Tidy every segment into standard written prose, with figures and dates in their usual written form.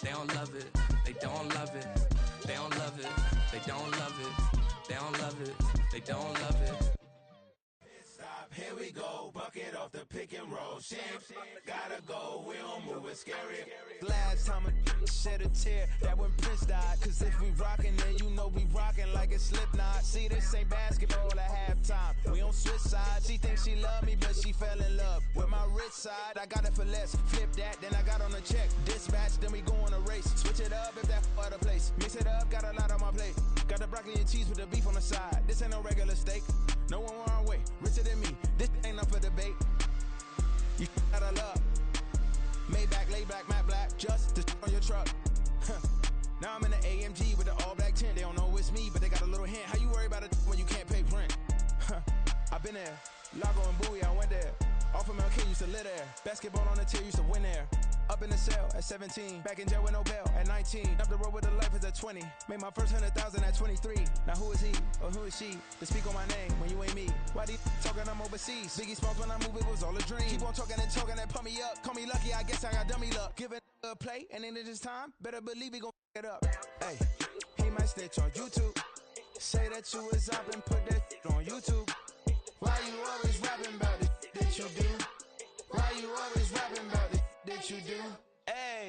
They don't love it. They don't love it. They don't love it. They don't love it. They don't love it. They don't love it. Stop, here we go, bucket off the pick and roll. Shit, gotta go, we don't move it scary. Last time a shed a tear, that when Prince died. Cause if we rockin', then you know we rockin' like it's Slipknot. See, this ain't basketball at halftime. We on switch sides. She thinks she love me, but she fell in love with my rich side. I got it for less. Flip that, then I got on a check. Dispatch, then we go on a race. Switch it up if that other place. Mix it up, got a lot on my plate. Got the broccoli and cheese with the beef on the side. This ain't no regular steak. No one wrong way, richer than me. This ain't up for debate. You gotta love. Maybach, lay back, matte black, just to on your truck. Now I'm in the AMG with the all black tint. They don't know it's me, but they got a little hint. How you worry about it when you can't pay rent? I've been there. Lago and Bowie, I went there. Off of MLK, used to live there. Basketball on the tier, used to win there. Up in the cell at 17. Back in jail with no bail at 19. Up the road with a life is at 20. Made my first 100,000 at 23. Now who is he or who is she to speak on my name when you ain't me? Why these talking I'm overseas? Biggie Smalls when I move it was all a dream. Keep on talking and pump me up. Call me lucky, I guess I got dummy luck. Give it a play and then this time, better believe he gon' it up. Hey, he might snitch on YouTube. Say that you was up and put that on YouTube. Why you always rapping about it that you do? Why you always rapping about it that you do? Hey,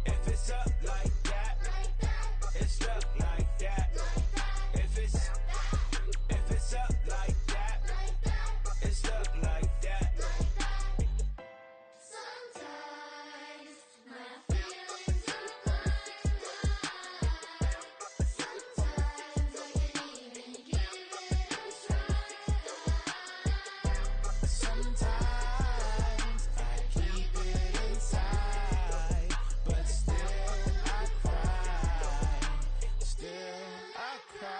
If it's up like that, it's up like that. If it's up like that, it's up like that. Sometimes my feelings are blind. Sometimes I can't even give it a try. sometimes I keep it inside, but still I cry. Still I cry.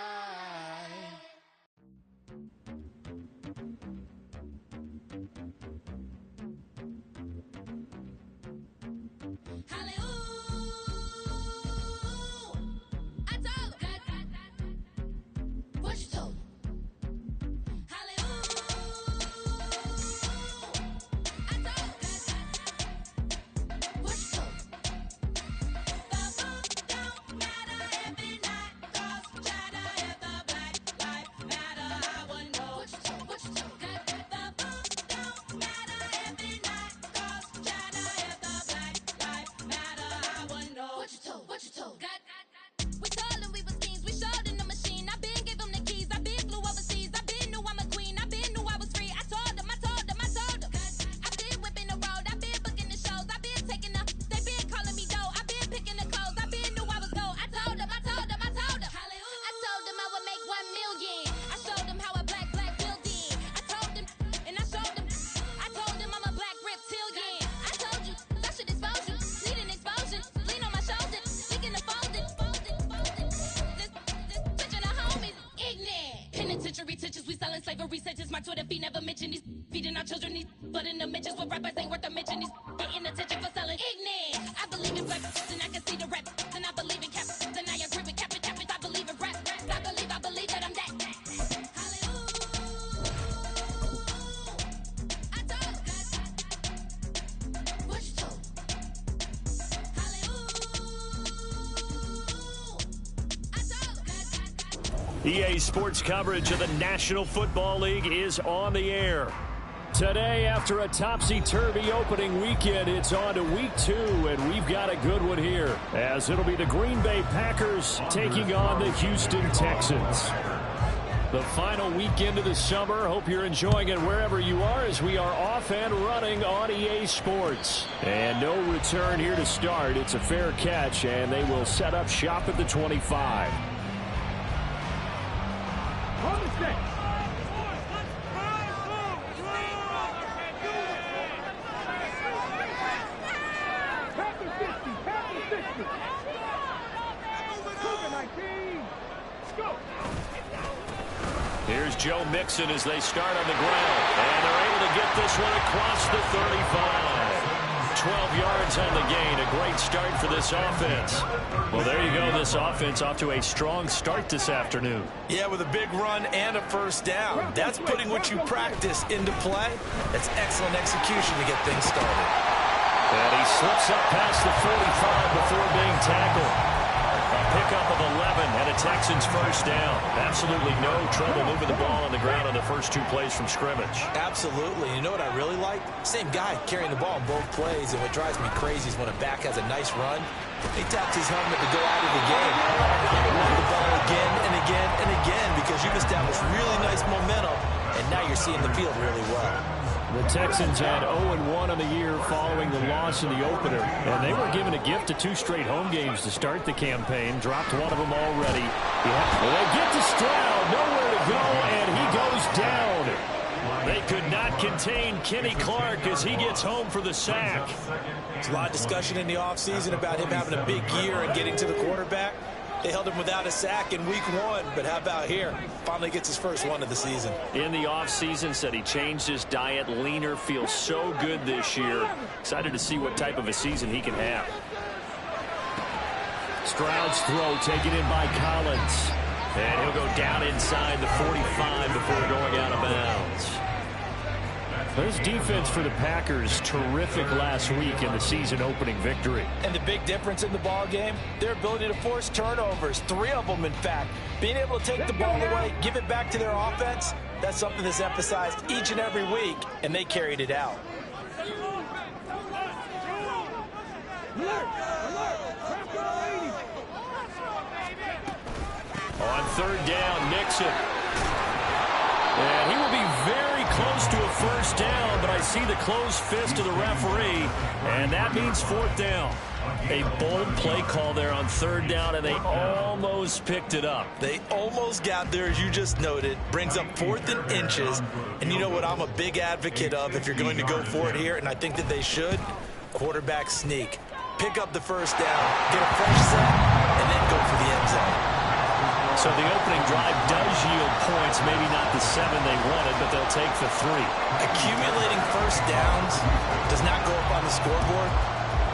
I told what you told I told what you told the book don't matter if it not cause chatter if the black life matter I would know what you told the book don't matter if it not cause chatter if the black life matter I would know what you told we told him we was kings, we showed in the machine. I been give him the keys, I been flew overseas. I been knew I'm a queen, I been knew I was free. I told him. I been whipping the road, I been booking the shows. I been taking the, they been calling me dough. I been picking the clothes, I been knew I was gold. I told him. I told him I would make 1 million. I showed him how a black building. I told him, and I showed him. I told him I'm a black reptilian. I told you, I should expose you. Need an explosion, lean on my shoulder. Leaking the folded. This picture the homies, ignorant. Penitentiary teachers, we selling slavery sentence. My Twitter feed never mention these feeding our children. These but in the mentions, what rappers ain't worth a mention. These getting attention for selling ignorant. I believe in black and I can see the rap. And I believe in cap. And I agree with cap. I believe in rap. I believe that I'm that. I told what you told. I told EA Sports coverage of the National Football League is on the air. Today, after a topsy-turvy opening weekend, it's on to week 2, and we've got a good one here, as it'll be the Green Bay Packers taking on the Houston Texans. The final weekend of the summer. Hope you're enjoying it wherever you are, as we are off and running on EA Sports. And no return here to start. It's a fair catch, and they will set up shop at the 25. On the stick. Here's Joe Mixon as they start on the ground. And they're able to get this one across the 35. 12 yards on the gain. A great start for this offense. Well, there you go. This offense off to a strong start this afternoon. Yeah, with a big run and a first down. That's putting what you practice into play. That's excellent execution to get things started. And he slips up past the 45 before being tackled. A pickup of 11 and a Texans first down. Absolutely no trouble moving the ball on the ground on the first 2 plays from scrimmage. Absolutely. You know what I really like? Same guy carrying the ball in both plays, and what drives me crazy is when a back has a nice run, he taps his helmet to go out of the game. Run the ball again and again and again because you've established really nice momentum, and now you're seeing the field really well. The Texans had 0-1 on the year following the loss in the opener, and they were given a gift of 2 straight home games to start the campaign. Dropped one of them already. They get to Stroud, nowhere to go, and he goes down. They could not contain Kenny Clark as he gets home for the sack. There's a lot of discussion in the offseason about him having a big year and getting to the quarterback. They held him without a sack in week 1, but how about here? Finally gets his first one of the season. In the offseason, said he changed his diet, leaner, feels so good this year. Excited to see what type of a season he can have. Stroud's throw taken in by Collins. And he'll go down inside the 45 before going out of bounds. There's defense for the Packers, terrific last week in the season-opening victory. And the big difference in the ball game, their ability to force turnovers, 3 of them in fact. Being able to take the ball away, give it back to their offense, that's something that's emphasized each and every week, and they carried it out. On 3rd down, Nixon. And he will be very close to a first down, but I see the closed fist of the referee, and that means 4th down. A bold play call there on 3rd down, and they almost picked it up. They almost got there, as you just noted. Brings up 4th and inches, and you know what I'm a big advocate of if you're going to go for it here, and I think that they should? Quarterback sneak. Pick up the first down, get a fresh set, and then go for the end zone. So the opening drive does yield points, maybe not the 7 they wanted, but they'll take the 3. Accumulating first downs does not go up on the scoreboard,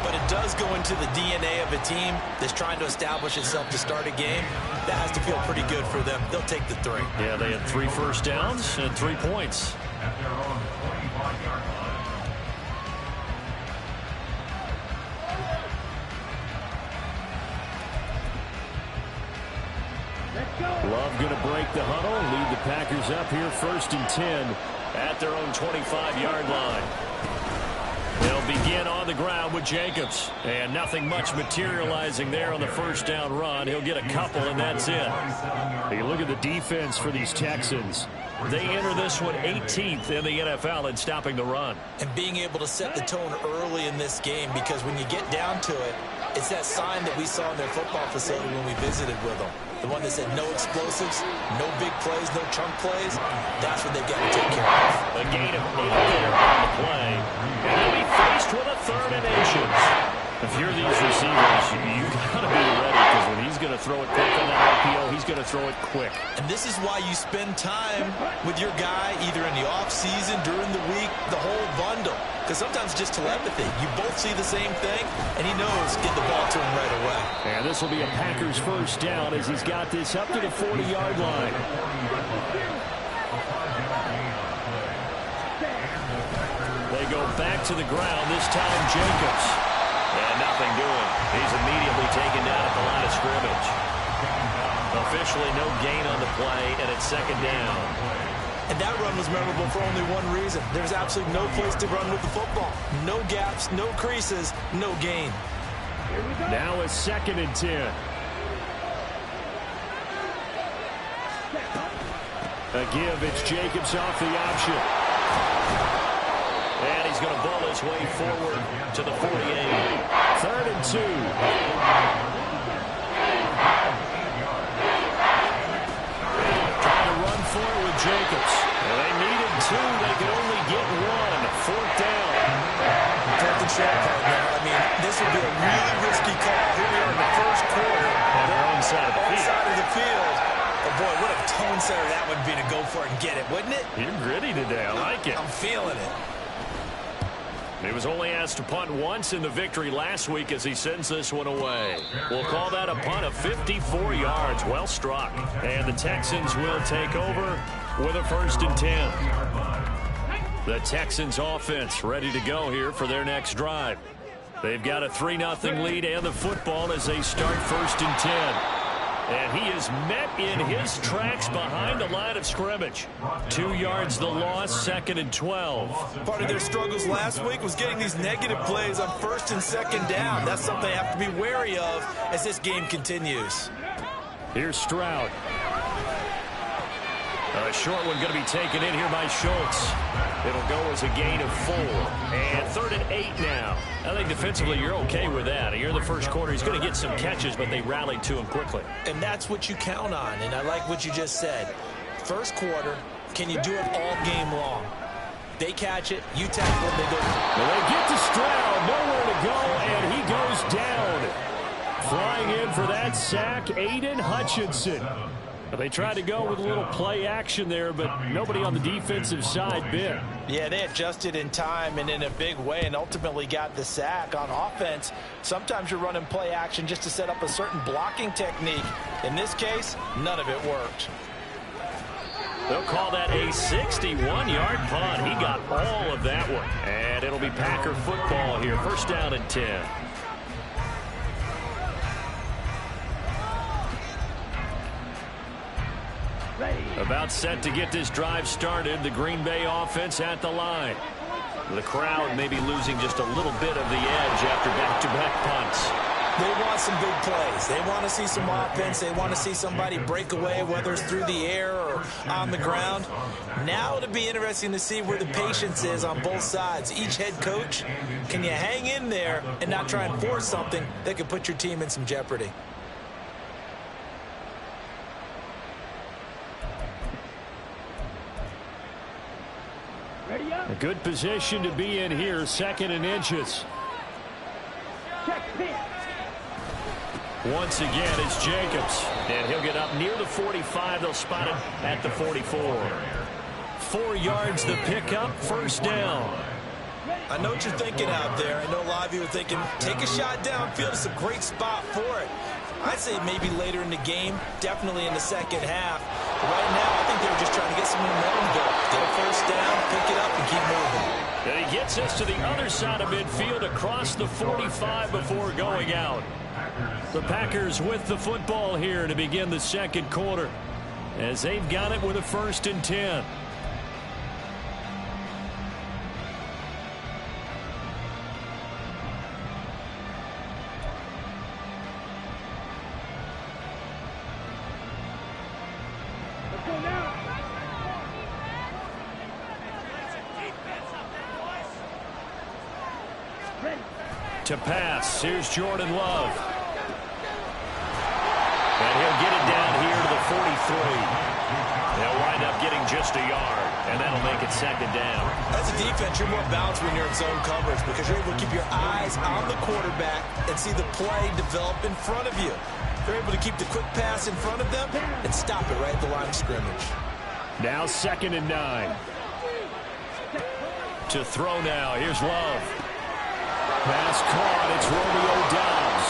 but it does go into the DNA of a team that's trying to establish itself to start a game. That has to feel pretty good for them. They'll take the 3. Yeah, they had 3 first downs and 3 points. Love going to break the huddle and lead the Packers up here 1st and 10 at their own 25-yard line. They'll begin on the ground with Jacobs, and nothing much materializing there on the first down run. He'll get a couple, and that's it. You look at the defense for these Texans. They enter this one 18th in the NFL in stopping the run. And being able to set the tone early in this game, because when you get down to it, it's that sign that we saw in their football facility when we visited with them. The one that said no explosives, no big plays, no chunk plays. That's what they've got to take care of. A gain of 8 there on the play. And they'll be faced with a 3rd and inches. If you're these receivers, you got to be ready, because when he's going to throw it quick on that RPO, he's going to throw it quick. And this is why you spend time with your guy either in the offseason, during the week, the whole bundle. Because sometimes just telepathy. You both see the same thing, and he knows get the ball to him right away. And this will be a Packers first down as he's got this up to the 40-yard line. They go back to the ground, this time Jacobs. And nothing doing. He's immediately taken down at the line of scrimmage. Officially no gain on the play, and it's 2nd down. And that run was memorable for only one reason. There's absolutely no place to run with the football. No gaps, no creases, no gain. Now it's 2nd and 10. A give, it's Jacobs off the option. And he's going to ball his way forward to the 48. 3rd and 2. Trying to run for it with Jacobs. And they needed 2. They could only get 1. 4th down. Captain short card now. I mean, this would be a really risky call. Here we are in the first quarter. On their own side of the field. Side of the field. But boy, what a tone setter that would be to go for it and get it, wouldn't it? You're gritty today. I like it. I'm feeling it. He was only asked to punt once in the victory last week as he sends this one away. We'll call that a punt of 54 yards. Well struck. And the Texans will take over with a 1st and 10. The Texans offense ready to go here for their next drive. They've got a 3-0 lead and the football as they start 1st and 10. And he is met in his tracks behind the line of scrimmage. 2 yards the loss, 2nd and 12. Part of their struggles last week was getting these negative plays on 1st and 2nd down. That's something they have to be wary of as this game continues. Here's Stroud. A short one going to be taken in here by Schultz. It'll go as a gain of 4. And 3rd and 8 now. I think defensively you're okay with that. You're in the first quarter. He's going to get some catches, but they rallied to him quickly. And that's what you count on. And I like what you just said. First quarter, can you do it all game long? They catch it, you tackle it, they go. Well, they get to Stroud, nowhere to go, and he goes down. Flying in for that sack, Aiden Hutchinson. They tried to go with a little play action there, but nobody on the defensive side bit. Yeah, they adjusted in time and in a big way and ultimately got the sack. On offense, sometimes you're running play action just to set up a certain blocking technique. In this case, none of it worked. They'll call that a 61-yard punt. He got all of that one. And it'll be Packer football here. 1st down and 10. About set to get this drive started. The Green Bay offense at the line. The crowd maybe losing just a little bit of the edge after back-to-back punts. They want some big plays. They want to see some offense. They want to see somebody break away, whether it's through the air or on the ground. Now it'll be interesting to see where the patience is on both sides. Each head coach, can you hang in there and not try and force something that could put your team in some jeopardy? A good position to be in here, 2nd and inches. Once again, it's Jacobs. And he'll get up near the 45. They'll spot him at the 44. 4 yards the pickup, 1st down. I know what you're thinking out there. I know a lot of you are thinking, take a shot downfield. It's a great spot for it. I'd say maybe later in the game, definitely in the second half. But right now, I think they're just trying to get some momentum going. Get a 1st down, pick it up, and keep moving. And he gets us to the other side of midfield across the 45 before going out. The Packers with the football here to begin the 2nd quarter as they've got it with a 1st and 10. To pass, here's Jordan Love. And he'll get it down here to the 43. They'll wind up getting just a yard, and that'll make it 2nd down. As a defense, you're more balanced when you're in zone coverage because you're able to keep your eyes on the quarterback and see the play develop in front of you. You're able to keep the quick pass in front of them and stop it right at the line of scrimmage. Now 2nd and 9. To throw now, here's Love. Pass caught, it's Romeo Doubs.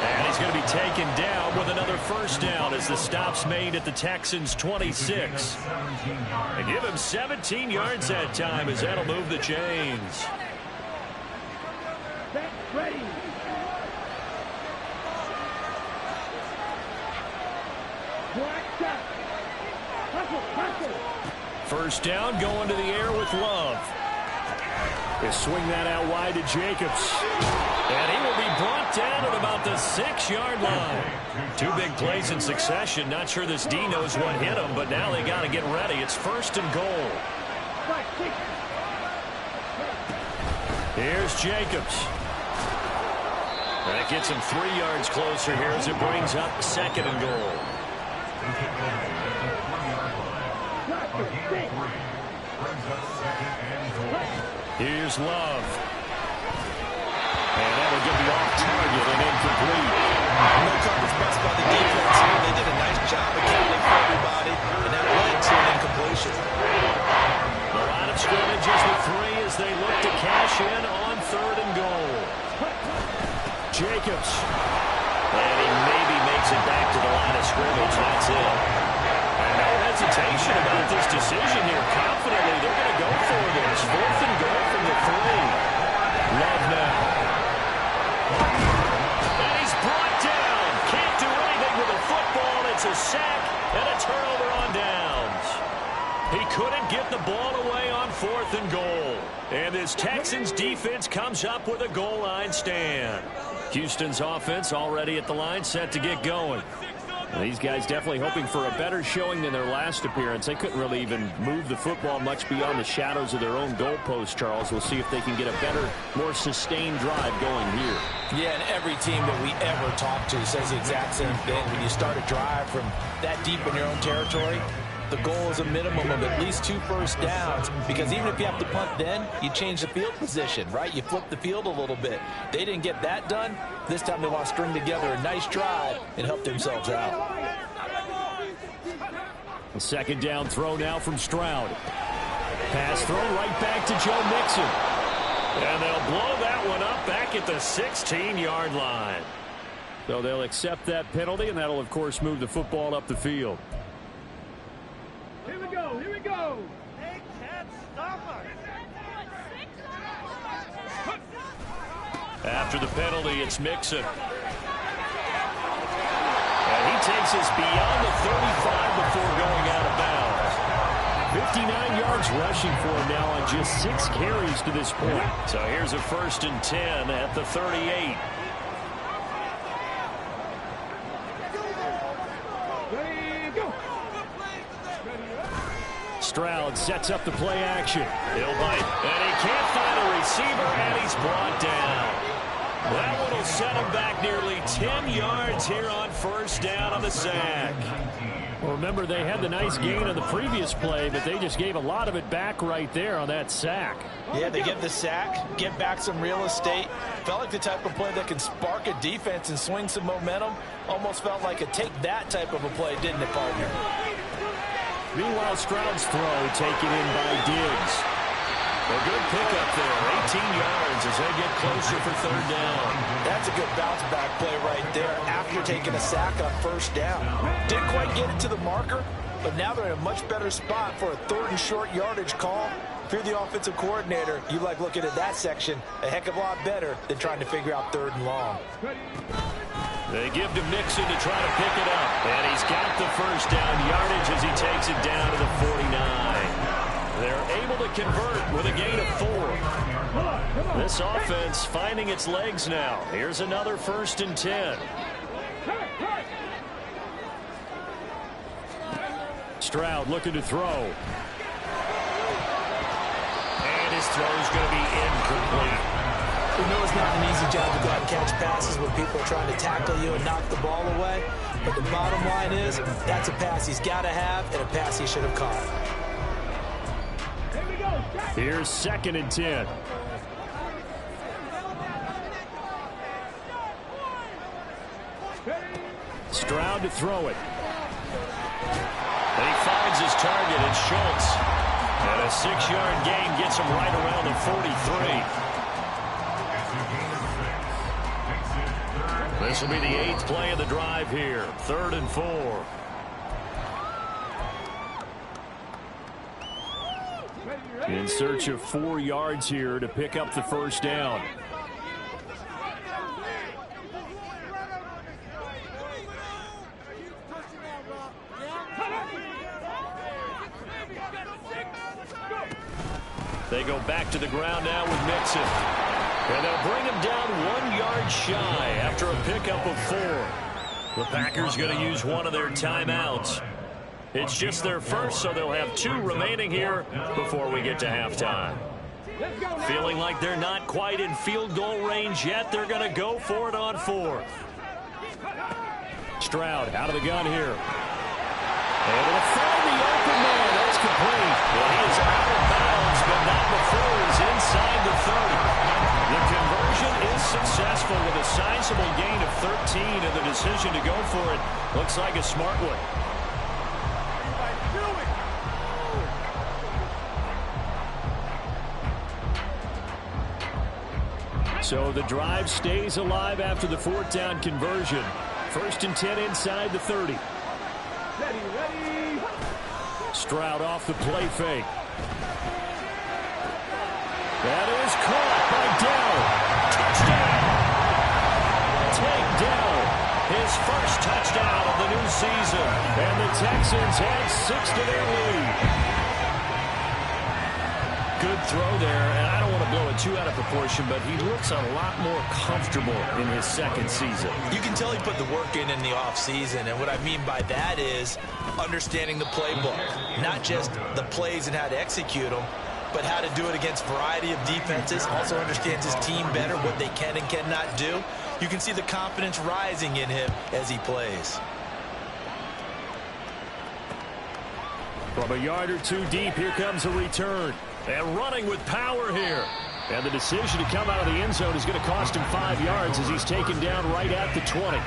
And he's going to be taken down with another 1st down as the stop's made at the Texans' 26. And give him 17 yards that time as that'll move the chains. Ready. 1st down, going to the air with Love. They swing that out wide to Jacobs. And he will be brought down at about the 6-yard line. 2 big plays in succession. Not sure this D knows what hit him, but now they got to get ready. It's 1st and goal. Here's Jacobs. That gets him 3 yards closer here as it brings up 2nd and goal. Here's Love. And that will get the off target and incomplete. No coverage bust by the defense here. They did a nice job accounting for everybody, and that led to an incompletion. The line of scrimmage is the 3 as they look to cash in on 3rd and goal. Jacobs. And he maybe makes it back to the line of scrimmage. That's it. And no hesitation about this decision here. Confidently, they're going to go for this. 4th and goal from the 3. Love now. a sack and a turnover on downs. He couldn't get the ball away on 4th and goal. And this Texans defense comes up with a goal line stand. Houston's offense already at the line, set to get going. And these guys definitely hoping for a better showing than their last appearance. They couldn't really even move the football much beyond the shadows of their own goalpost, Charles. We'll see if they can get a better, more sustained drive going here. Yeah, and every team that we ever talk to says the exact same thing. When you start a drive from that deep in your own territory, the goal is a minimum of at least 2 first downs, because even if you have to punt then, you change the field position, right? You flip the field a little bit. They didn't get that done. This time they want to string together a nice drive and help themselves out. The 2nd down throw now from Stroud. Pass thrown right back to Joe Mixon. And they'll blow that one up back at the 16-yard line. So they'll accept that penalty, and that'll, of course, move the football up the field. Here we go, here we go. They can't stop us. After the penalty, it's Mixon. And he takes us beyond the 35 before going out of bounds. 59 yards rushing for him now on just 6 carries to this point. So here's a 1st and 10 at the 38. Stroud sets up the play action. He'll bite, and he can't find a receiver, and he's brought down. That one will set him back nearly 10 yards here on 1st down on the sack. Well, remember, they had the nice gain on the previous play, but they just gave a lot of it back right there on that sack. Yeah, they get the sack, get back some real estate. Felt like the type of play that can spark a defense and swing some momentum. Almost felt like a take that type of a play, didn't it, partner? Meanwhile, Stroud's throw taken in by Diggs. A good pickup there, 18 yards as they get closer for 3rd down. That's a good bounce-back play right there after taking a sack on 1st down. Didn't quite get it to the marker, but now they're in a much better spot for a 3rd and short yardage call. If you're the offensive coordinator, you like looking at that section a heck of a lot better than trying to figure out 3rd and long. They give to Mixon to try to pick it up. And he's got the 1st down yardage as he takes it down to the 49. They're able to convert with a gain of 4. This offense finding its legs now. Here's another 1st and 10. Stroud looking to throw. And his throw's going to be incomplete. We know it's not an easy job to go out and catch passes when people are trying to tackle you and knock the ball away. But the bottom line is, that's a pass he's got to have and a pass he should have caught. Here's 2nd and 10. Stroud to throw it. And he finds his target. It's Schultz. And a 6-yard gain gets him right around the 43. This will be the 8th play of the drive here. 3rd and 4. In search of 4 yards here to pick up the 1st down. They go back to the ground now with Mixon. And they'll bring him down 1 yard shy after a pickup of 4. The Packers going to use one of their timeouts. It's just their first, so they'll have 2 remaining here before we get to halftime. Feeling like they're not quite in field goal range yet, they're going to go for it on 4th. Stroud out of the gun here. Able to find the open man. That's complete. Well, he is out of bounds, but not before he's inside the 30. The conversion is successful with a sizable gain of 13, and the decision to go for it looks like a smart one. So the drive stays alive after the 4th down conversion. 1st and 10 inside the 30. Ready. Stroud off the play fake. That is caught by Dell. Touchdown. Take Dell. his first touchdown of the new season. And the Texans add 6 to their lead. Good throw there, and I don't want to blow it too out of proportion, but he looks a lot more comfortable in his second season. You can tell he put the work in the offseason, and what I mean by that is understanding the playbook. Not just the plays and how to execute them, but how to do it against a variety of defenses. Also understands his team better, what they can and cannot do. You can see the confidence rising in him as he plays. From a yard or two deep, here comes a return. And running with power here. And the decision to come out of the end zone is going to cost him 5 yards as he's taken down right at the 20.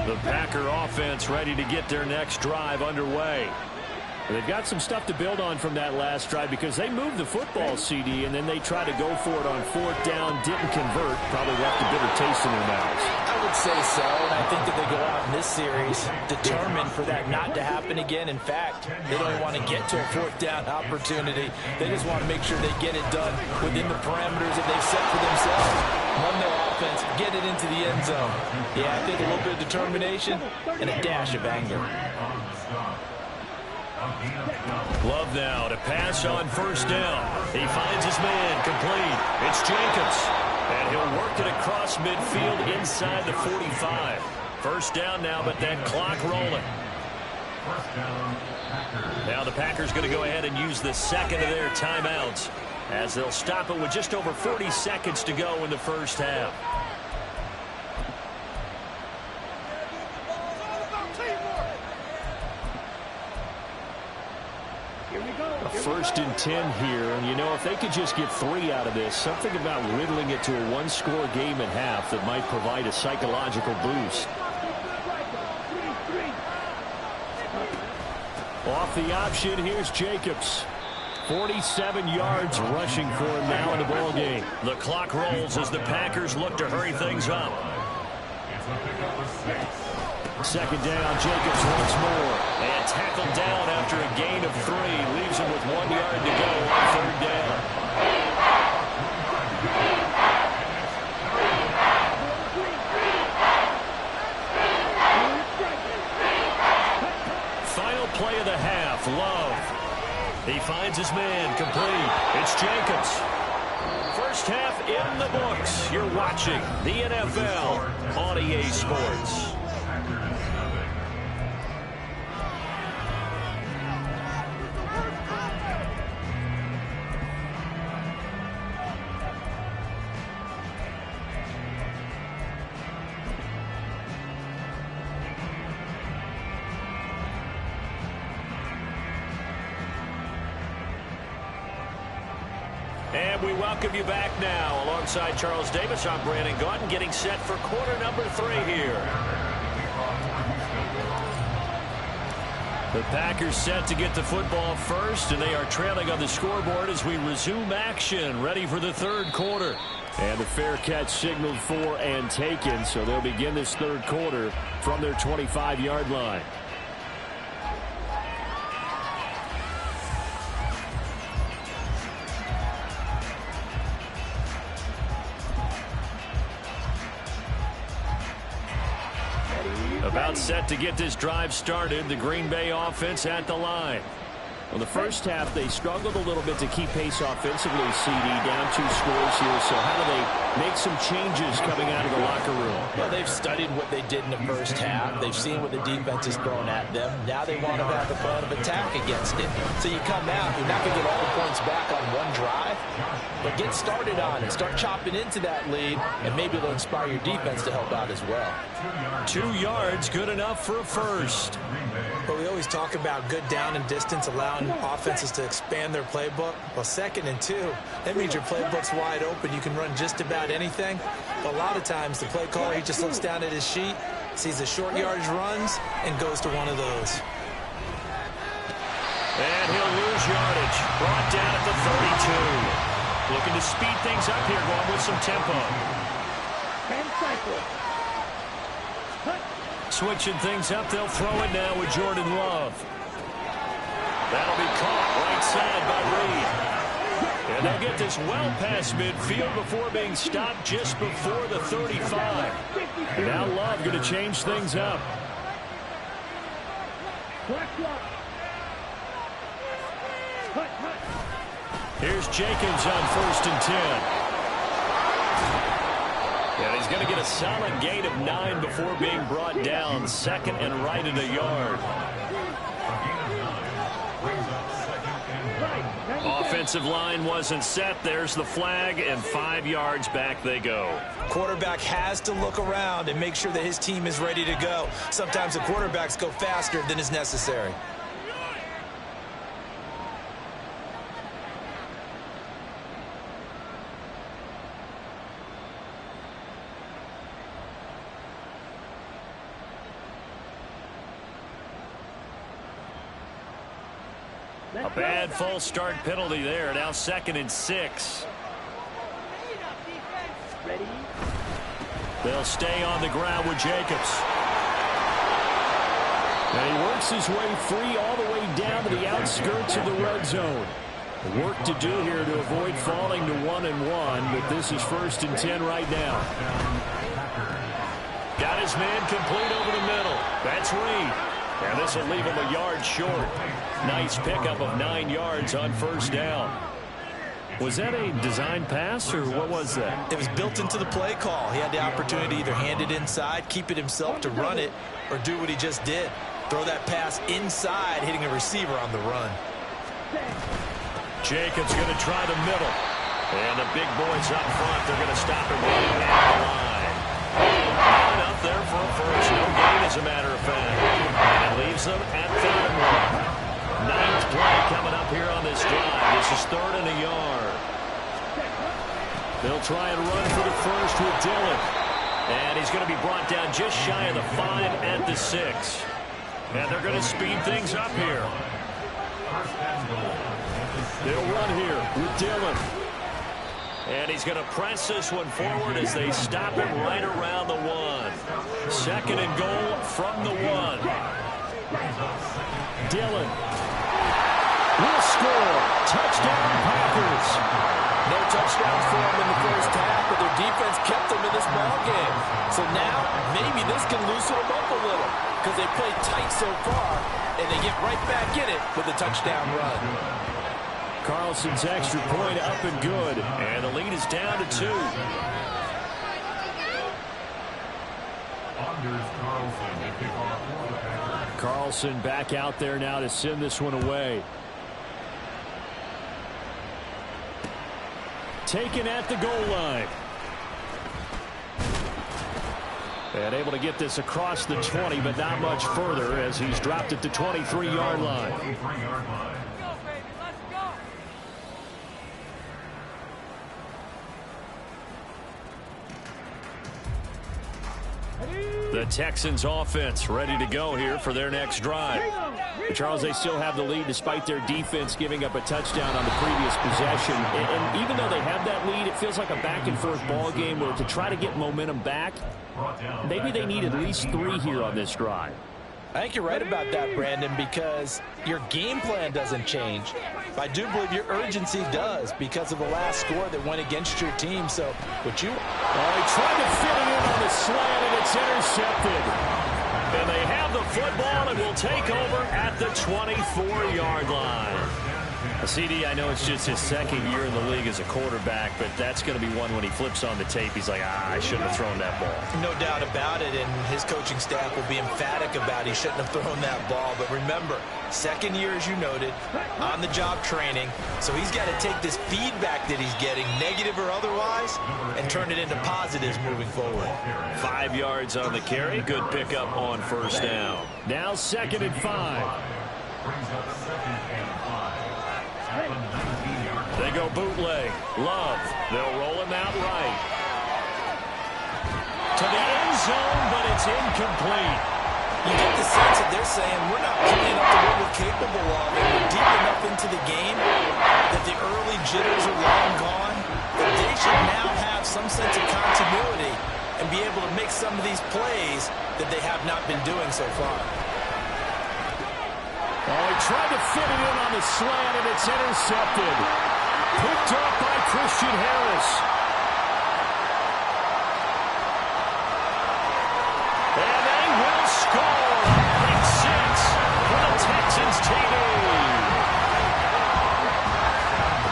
The Packer offense ready to get their next drive underway. They've got some stuff to build on from that last drive because they moved the football, CD, and then they tried to go for it on 4th down, didn't convert, probably left a bitter taste in their mouths. I would say so, and I think that they go out in this series determined for that not to happen again. In fact, they don't even want to get to a 4th down opportunity. They just want to make sure they get it done within the parameters that they've set for themselves. Run their offense, get it into the end zone. Yeah, I think a little bit of determination and a dash of anger. Love now to pass on 1st down. He finds his man complete. It's Jacobs. And he'll work it across midfield inside the 45. 1st down now, but that clock rolling. Now the Packers going to go ahead and use the second of their timeouts as they'll stop it with just over 40 seconds to go in the first half. A 1st and 10 here, and you know, if they could just get 3 out of this, something about riddling it to a one-score game at half that might provide a psychological boost. Off the option, here's Jacobs. 47 yards rushing for him now in the ball game. The clock rolls as the Packers look to hurry things up. 2nd down, Jacobs once more. And tackled down after a gain of 3. Leaves him with 1 yard to go on 3rd down. Final play of the half, Love. He finds his man complete. It's Jacobs. First half in the books. You're watching the NFL on EA Sports. And we welcome you back now. Alongside Charles Davis, I'm Brandon Gaudin, getting set for quarter number 3 here. The Packers set to get the football first, and they are trailing on the scoreboard as we resume action, ready for the 3rd quarter. And the fair catch signaled for and taken, so they'll begin this 3rd quarter from their 25-yard line. About set to get this drive started. The Green Bay offense at the line. Well, the first half, they struggled a little bit to keep pace offensively, CD, down 2 scores here. So how do they make some changes coming out of the locker room? Well, they've studied what they did in the first half. They've seen what the defense has thrown at them. Now they want to have a plan of attack against it. So you come out, you're not going to get all the points back on one drive, but get started on it. Start chopping into that lead, and maybe it'll inspire your defense to help out as well. 2 yards, good enough for a first. But we always talk about good down and distance, allowing offenses to expand their playbook. Well, 2nd and 2, that means your playbook's wide open. You can run just about anything. But a lot of times, the play caller, he just looks down at his sheet, sees the short yardage runs, and goes to one of those. And he'll lose yardage. Brought down at the 32. Looking to speed things up here, going with some tempo. Switching things up, they'll throw it now with Jordan Love. That'll be caught right side by Reed. And they'll get this well past midfield before being stopped just before the 35. And now Love going to change things up. Here's Jacobs on 1st and 10. And he's going to get a solid gain of 9 before being brought down. 2nd and right at a yard. Offensive line wasn't set. There's the flag, and 5 yards back they go. Quarterback has to look around and make sure that his team is ready to go. Sometimes the quarterbacks go faster than is necessary. A bad false start penalty there. Now 2nd and 6. They'll stay on the ground with Jacobs. And he works his way free all the way down to the outskirts of the red zone. Work to do here to avoid falling to 1-1, but this is 1st and 10 right now. Got his man complete over the middle. That's Reed. And this will leave him a yard short. Nice pickup of 9 yards on 1st down. Was that a design pass, or what was that? It was built into the play call. He had the opportunity to either hand it inside, keep it himself to run it, or do what he just did. Throw that pass inside, hitting a receiver on the run. Jacobs going to try the middle. And the big boys up front, they're going to stop him running down the line. Line up there for a first. No gain, as a matter of fact. And it leaves them at 3rd and 1. 9th play coming up here on this drive. This is 3rd and a yard. They'll try and run for the first with Dillon. And he's going to be brought down just shy of the 5 at the 6. And they're going to speed things up here. They'll run here with Dillon. And he's going to press this one forward as they stop him right around the 1. 2nd and goal from the 1. Dillon will score. Touchdown, Packers. No touchdowns for them in the first half, but their defense kept them in this ball game. So now maybe this can loosen them up a little because they played tight so far, and they get right back in it with a touchdown run. Carlson's extra point up and good, and the lead is down to 2. Carlson back out there now to send this one away. Taken at the goal line. And able to get this across the 20, but not much further as he's dropped at the 23-yard line. The Texans offense ready to go here for their next drive. Charles, they still have the lead despite their defense giving up a touchdown on the previous possession. And even though they have that lead, it feels like a back-and-forth ball game where to try to get momentum back, maybe they need at least 3 here on this drive. I think you're right about that, Brandon, because your game plan doesn't change. I do believe your urgency does because of the last score that went against your team. So, what you... he tried to fit it in on the slant, and it's intercepted. And they have the football and will take over at the 24-yard line. CD, I know it's just his 2nd year in the league as a quarterback, but that's going to be one when he flips on the tape. He's like, I shouldn't have thrown that ball. No doubt about it, and his coaching staff will be emphatic about he shouldn't have thrown that ball. But remember, 2nd year, as you noted, on-the-job training. So he's got to take this feedback that he's getting, negative or otherwise, and turn it into positives moving forward. 5 yards on the carry. Good pickup on 1st down. Now 2nd and 5. They go bootleg. Love. They'll roll him out right. To the end zone, but it's incomplete. You get the sense that they're saying we're not playing up to what we're capable of, and we're deep enough into the game that the early jitters are long gone, that they should now have some sense of continuity and be able to make some of these plays that they have not been doing so far. He tried to fit it in on the slant, and it's intercepted. Picked up by Christian Harris. And they will score. Pick 6 for the Texans TD.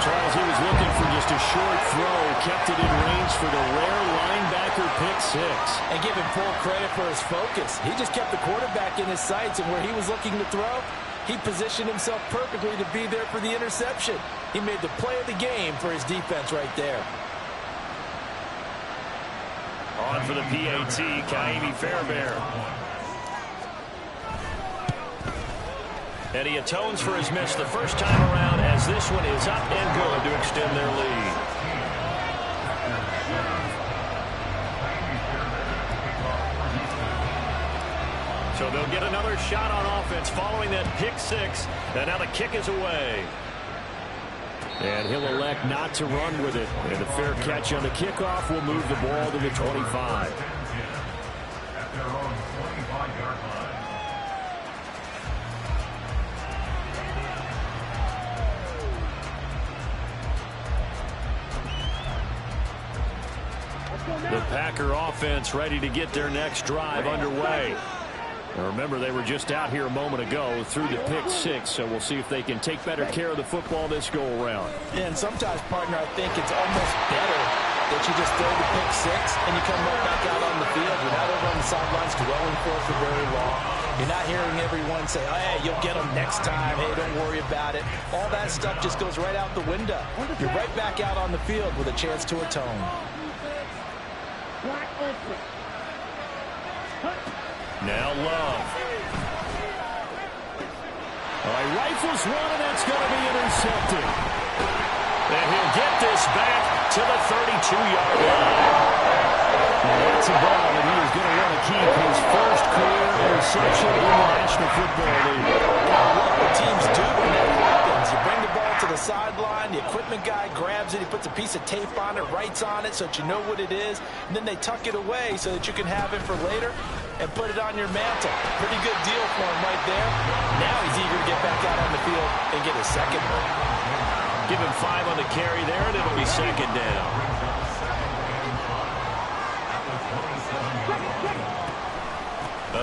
Charles, he was looking for just a short throw. Kept it in range for the rare linebacker pick 6. And give him full credit for his focus. He just kept the quarterback in his sights, and where he was looking to throw, he positioned himself perfectly to be there for the interception. He made the play of the game for his defense right there. On for the PAT, Kaimi Fairbairn. And he atones for his miss the first time around, as this one is up and good to extend their lead. So they'll get another shot on offense following that pick 6. And now the kick is away. And he'll elect not to run with it. And a fair catch on the kickoff will move the ball to the 25. The Packer offense ready to get their next drive underway. Now remember, they were just out here a moment ago through the pick 6, so we'll see if they can take better care of the football this go-around. Yeah, and sometimes, partner, I think it's almost better that you just throw the pick 6 and you come right back out on the field. You're not over on the sidelines dwelling for very long. You're not hearing everyone say, oh, hey, you'll get them next time. Hey, don't worry about it. All that stuff just goes right out the window. You're right back out on the field with a chance to atone. Now Love. He rifles one, and that's going to be intercepted. And he'll get this back to the 32-yard line. That's a ball that he is going to want to keep his first career interception in the National Football League. I love what teams do when that happens. You bring the ball to the sideline, the equipment guy grabs it, he puts a piece of tape on it, writes on it so that you know what it is, and then they tuck it away so that you can have it for later and put it on your mantle. Pretty good deal for him right there. Now he's eager to get back out on the field and get his second one. Give him 5 on the carry there, and it'll be second down.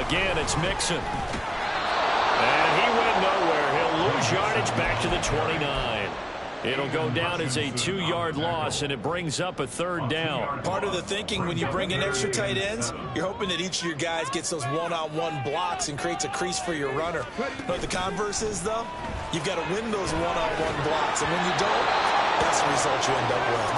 Again, it's Mixon. And he went nowhere. He'll lose yardage back to the 29. It'll go down as a 2-yard loss, and it brings up a third down. Part of the thinking when you bring in extra tight ends, you're hoping that each of your guys gets those one-on-one blocks and creates a crease for your runner. But the converse is, though, you've got to win those one-on-one blocks. And when you don't, that's the result you end up with.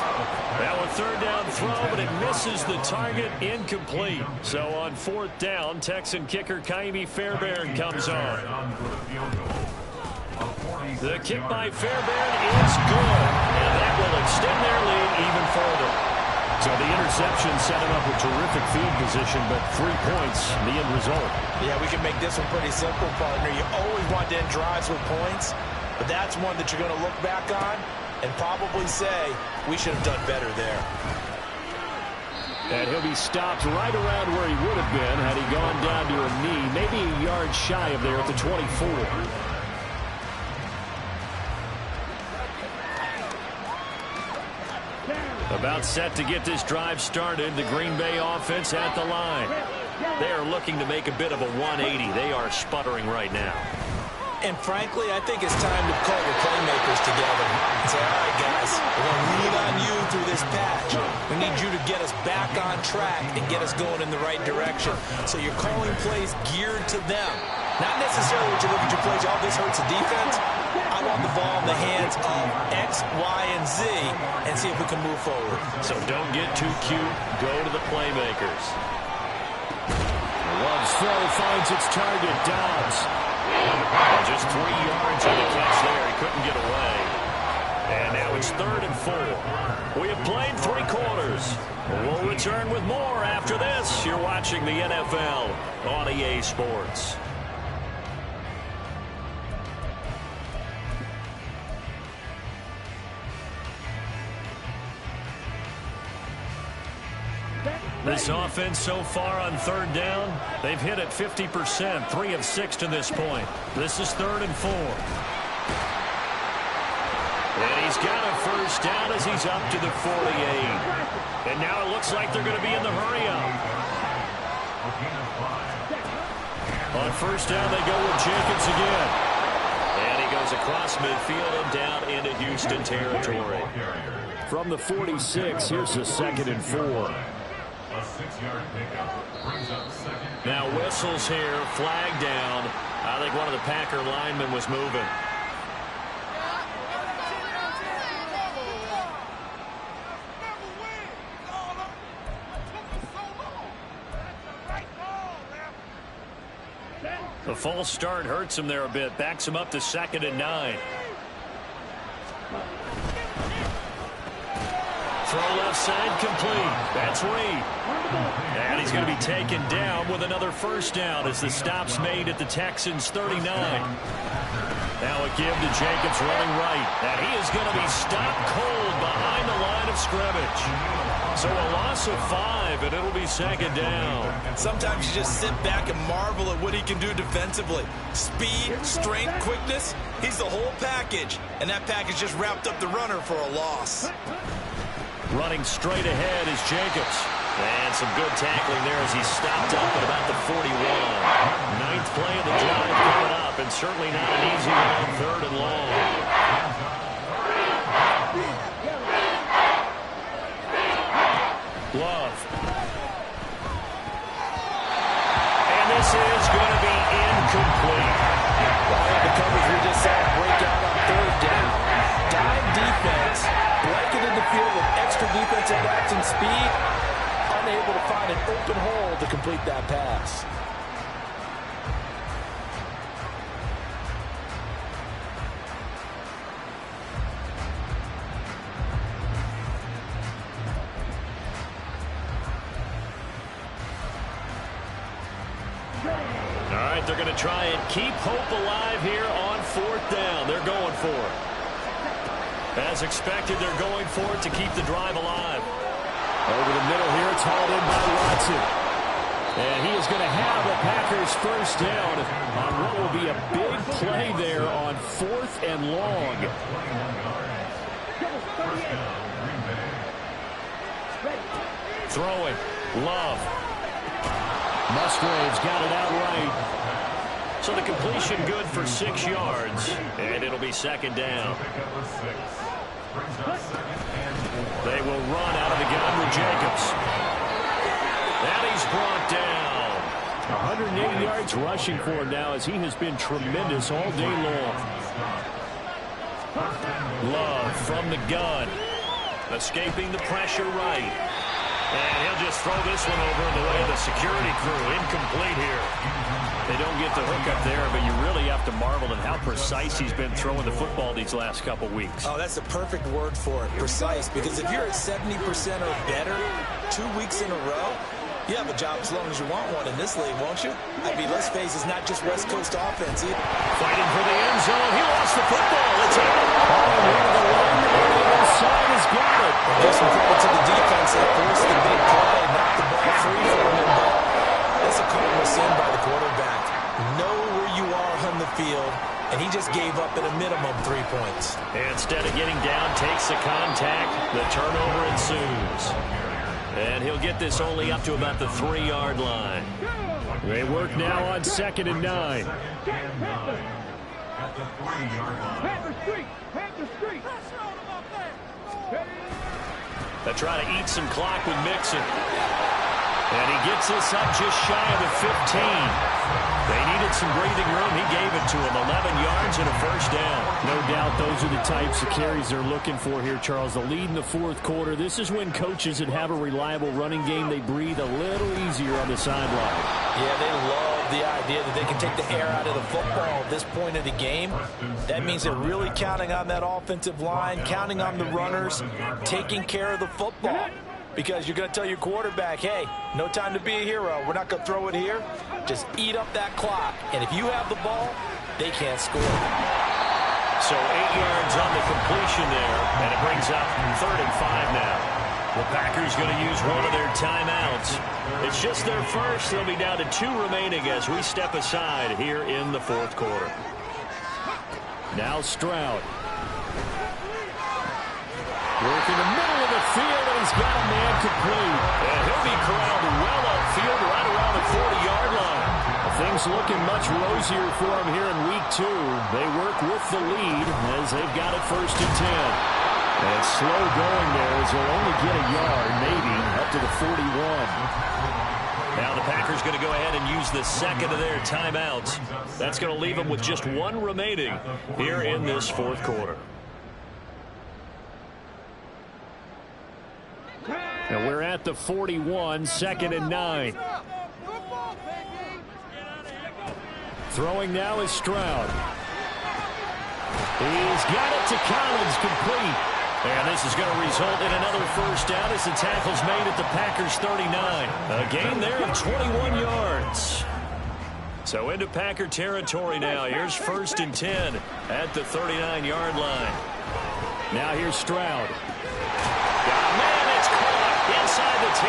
Now a third down throw, but it misses the target, incomplete. So on 4th down, Texan kicker Kaimi Fairbairn comes on. The kick by Fairbairn is good, and that will extend their lead even further. So the interception set him up with terrific field position, but 3 points, the end result. Yeah, we can make this one pretty simple, partner. You always want to end drives with points, but that's one that you're going to look back on and probably say, we should have done better there. And he'll be stopped right around where he would have been had he gone down to a knee, maybe a yard shy of there at the 24. About set to get this drive started, the Green Bay offense at the line. They are looking to make a bit of a 180. They are sputtering right now. And frankly, I think it's time to call your playmakers together and say, all right, guys, we're going to lean on you through this patch. We need you to get us back on track and get us going in the right direction. So you're calling plays geared to them. Not necessarily what you look at your plays, oh, this hurts the defense. I want the ball in the hands of X, Y, and Z and see if we can move forward. So don't get too cute. Go to the playmakers. Love's throw finds its target, Dobbs. And just 3 yards on the catch there. He couldn't get away. And now it's 3rd and 4. We have played 3 quarters. We'll return with more after this. You're watching the NFL on EA Sports. This offense so far on 3rd down, they've hit it 50%, 3 of 6 to this point. This is 3rd and 4. And he's got a first down as he's up to the 48. And now it looks like they're going to be in the hurry-up. On first down, they go with Jacobs again. And he goes across midfield and down into Houston territory. From the 46, here's the 2nd and 4. A 6-yard pickup brings up 2nd. Now whistles here, flag down. I think one of the Packer linemen was moving. The false start hurts him there a bit. Backs him up to 2nd and 9. Throw left side complete. That's Reed. And he's going to be taken down with another first down as the stop's made at the Texans' 39. Now a give to Jacobs running right. And he is going to be stopped cold behind the line of scrimmage. So a loss of 5, and it'll be 2nd down. Sometimes you just sit back and marvel at what he can do defensively. Speed, strength, quickness. He's the whole package. And that package just wrapped up the runner for a loss. Running straight ahead is Jacobs. And some good tackling there as he's stopped up at about the 41. 9th play of the drive coming up, and certainly not an easy one on 3rd and long. Love. And this is going to be incomplete. The coverage we just saw break out on 3rd down. Dime defense, blanketed the field with extra defensive backs and speed, unable to find an open hole to complete that pass. All right, they're going to try and keep hope alive here on 4th down. They're going for it. As expected, they're going for it to keep the drive alive. Over the middle here, it's hauled in by Watson. And he is going to have the Packers first down on what will be a big play there on 4th and long. Throwing. Love. Musgrave's got it outright. So the completion good for 6 yards. And it'll be 2nd down. They will run out of the gun with Jacobs. And he's brought down. 180 yards rushing for him now as he has been tremendous all day long. Love from the gun. Escaping the pressure right. And he'll just throw this one over in the way of the security crew. Incomplete here. They don't get the hook up there, but you really have to marvel at how precise he's been throwing the football these last couple weeks. Oh, that's the perfect word for it, precise. Because if you're at 70% or better 2 weeks in a row, you have a job as long as you want one in this league, won't you? I mean, let's face it, it's not just West Coast offense either. Fighting for the end zone. He lost the football. It's out. Oh, one of the linemen on the other side has got it. Just some credit to the defense. They forced the big play, knocked the ball free from him, but that's a cardinal sin by the quarterback. Know where you are on the field, and he just gave up at a minimum 3 points. Instead of getting down, takes the contact. The turnover ensues. And he'll get this only up to about the 3-yard line. They work now on 2nd and 9. At the 3-yard line. They try to eat some clock with Mixon. And he gets this up just shy of the 15. They needed some breathing room. He gave it to him. 11 yards and a first down. No doubt those are the types of carries they're looking for here, Charles. The lead in the 4th quarter. This is when coaches that have a reliable running game, they breathe a little easier on the sideline. Yeah, they love the idea that they can take the air out of the football at this point of the game. That means they're really counting on that offensive line, counting on the runners, taking care of the football. Because you're going to tell your quarterback, hey, no time to be a hero. We're not going to throw it here. Just eat up that clock. And if you have the ball, they can't score. So 8 yards on the completion there, and it brings up 3rd and 5 now. The Packers going to use one of their timeouts. It's just their first. They'll be down to 2 remaining as we step aside here in the 4th quarter. Now Stroud. in the middle of the field, and he's got a man complete. And he'll be corralled well upfield right around the 40-yard line. Things looking much rosier for him here in week 2. They work with the lead as they've got it 1st and 10. And slow going there as they'll only get a yard, maybe, up to the 41. Now the Packers going to go ahead and use the second of their timeouts. That's going to leave them with just one remaining here in this 4th quarter. And we're at the 41, 2nd and 9. Throwing now is Stroud. He's got it to Collins, complete. And this is going to result in another 1st down as the tackle's made at the Packers 39. A gain there of 21 yards. So into Packer territory now. Here's 1st and 10 at the 39-yard line. Now here's Stroud. Man, it's caught inside the 10.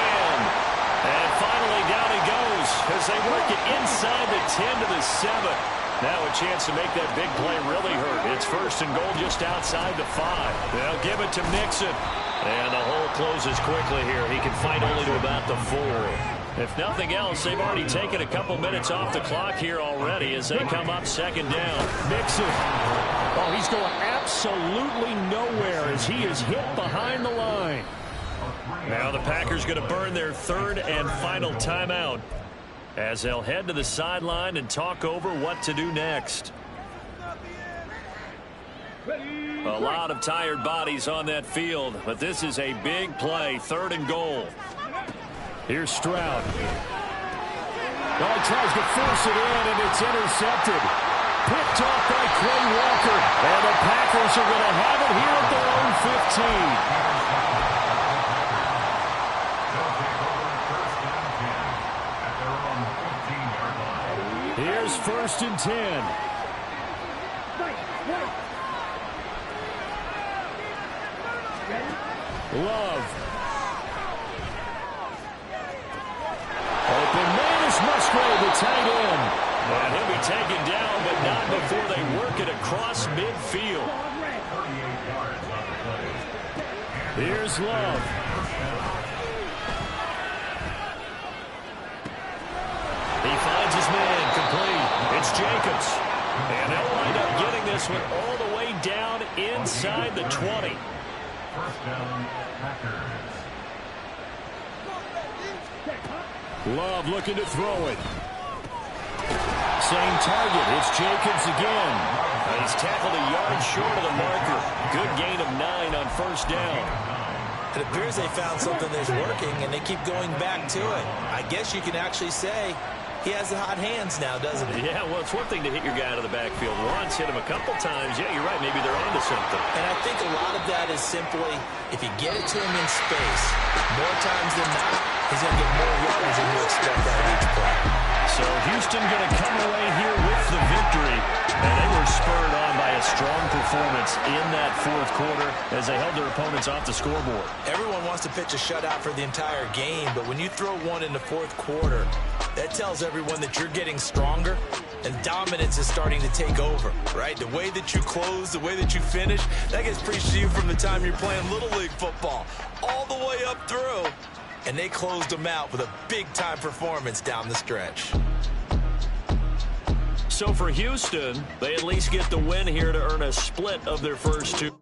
And finally down he goes as they work it inside the 10 to the 7. Now a chance to make that big play really hurt. It's 1st and goal just outside the 5. They'll give it to Mixon. And the hole closes quickly here. He can fight only to about the 4. If nothing else, they've already taken a couple minutes off the clock here already as they come up 2nd down. Mixon. Oh, he's going absolutely nowhere as he is hit behind the line. Now the Packers going to burn their 3rd and final timeout as they'll head to the sideline and talk over what to do next. A lot of tired bodies on that field, but this is a big play, 3rd and goal. Here's Stroud. Oh, he tries to force it in, and it's intercepted. Picked off by Quay Walker, and the Packers are going to have it here at their own 15. Here's 1st and 10. Love. Open man is Musgrave, the tight end. And he'll be taken down, but not before they work it across midfield. Here's Love. He finds his man, complete. It's Jacobs. And they'll wind up getting this one all the way down inside the 20. 1st down, Packers. Love looking to throw it. Same target. It's Jacobs again. He's tackled a yard short of the marker. Good gain of 9 on 1st down. It appears they found something that's working, and they keep going back to it. I guess you can actually say he has the hot hands now, doesn't he? Yeah, well, it's one thing to hit your guy out of the backfield once, hit him a couple times. Yeah, you're right. Maybe they're onto something. And I think a lot of that is simply, if you get it to him in space, more times than not, he's going to get more yards than you expect out of each play. So Houston going to come away here with the victory. And they were spurred on by a strong performance in that 4th quarter as they held their opponents off the scoreboard. Everyone wants to pitch a shutout for the entire game, but when you throw one in the 4th quarter, that tells everyone that you're getting stronger and dominance is starting to take over, right? The way that you close, the way that you finish, that gets preached to you from the time you're playing Little League football all the way up through. And they closed them out with a big-time performance down the stretch. So for Houston, they at least get the win here to earn a split of their first 2.